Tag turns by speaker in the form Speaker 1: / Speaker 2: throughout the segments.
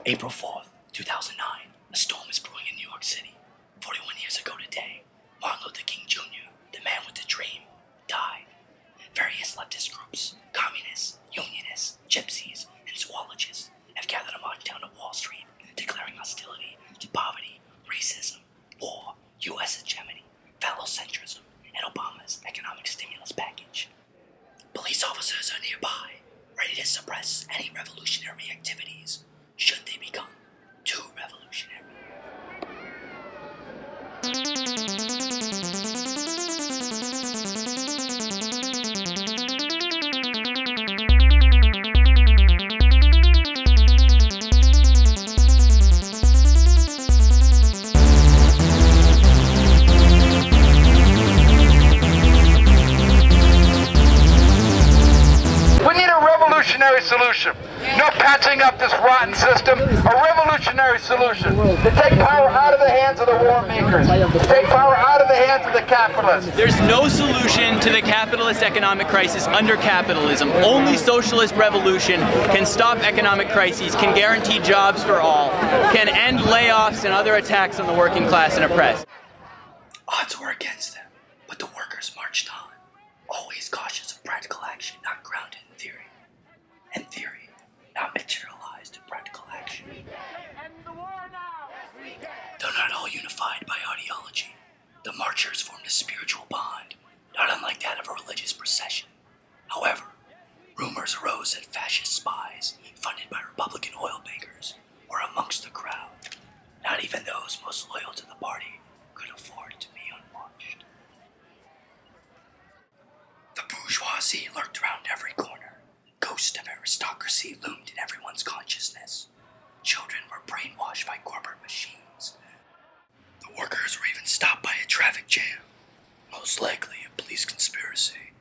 Speaker 1: April 4th, 2009, a storm is brewing in New York City. 41 years ago today, Martin Luther King Jr., the man with the dream, died. Various leftist groups, communists, unionists, gypsies, and zoologists have gathered a march down to Wall Street, declaring hostility to poverty, racism, war, U.S. hegemony, phallocentrism, and Obama's economic stimulus package. Police officers are nearby, ready to suppress any revolutionary activities, should they become too revolutionary.
Speaker 2: Solution. No patching up this rotten system. A revolutionary solution. To take power out of the hands of the war makers. To take power out of the hands of the capitalists.
Speaker 3: There's no solution to the capitalist economic crisis under capitalism. Only socialist revolution can stop economic crises, can guarantee jobs for all, can end layoffs and other attacks on the working class and oppressed.
Speaker 1: Odds were against them, but the workers marched on, always cautious of practical action, not grounded in theory. And theory, not materialized in practical action. Though not all unified by ideology, the marchers formed a spiritual bond, not unlike that of a religious procession. However, rumors arose that fascist spies, funded by Republican oil bankers, were amongst the crowd. Not even those most loyal to the party could afford to be unwatched. The bourgeoisie lurked around every corner. Ghost of aristocracy loomed in everyone's consciousness. Children were brainwashed by corporate machines. The workers were even stopped by a traffic jam, most likely a police conspiracy.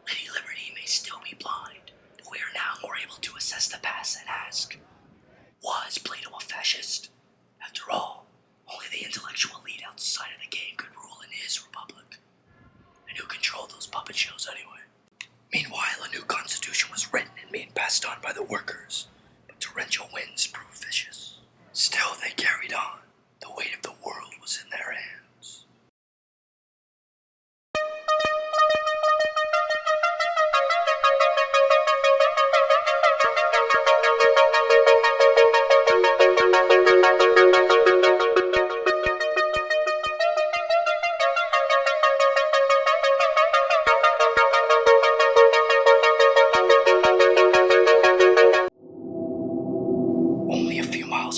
Speaker 1: Lady Liberty may still be blind, but we are now more able to assess the past and ask, was Plato a fascist? After all, only the intellectual elite outside of the cave could rule in his republic. And who controlled those puppet shows anyway? Meanwhile, a new constitution was written and being passed on by the workers, but torrential winds proved vicious. Still, they carried on. The weight of the world was in their hands.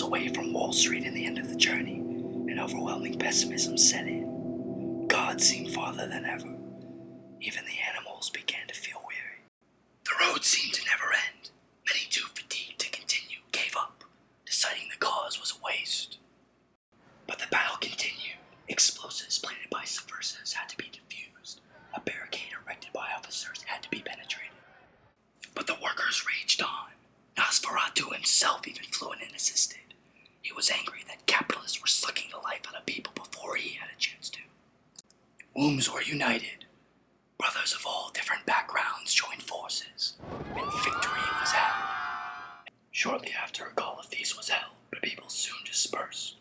Speaker 1: Away from Wall Street and the end of the journey, an overwhelming pessimism set in. God seemed farther than ever. Even the animals began to feel weary. The road seemed to never end. Many too fatigued to continue gave up, deciding the cause was a waste. But the battle continued. Explosives planted by subversives had to be defused. A barricade erected by officers had to be penetrated. But the workers raged on. Nosferatu himself even flew in and assisted. He was angry that capitalists were sucking the life out of people before he had a chance to. Wombs were united. Brothers of all different backgrounds joined forces, and victory was had. Shortly after, a call of feast was held, but people soon dispersed,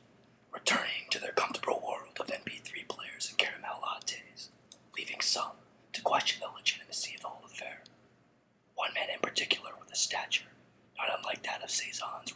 Speaker 1: returning to their comfortable world of MP3 players and caramel lattes, leaving some to question the legitimacy of the whole affair. One man in particular with a stature not unlike that of Cezanne's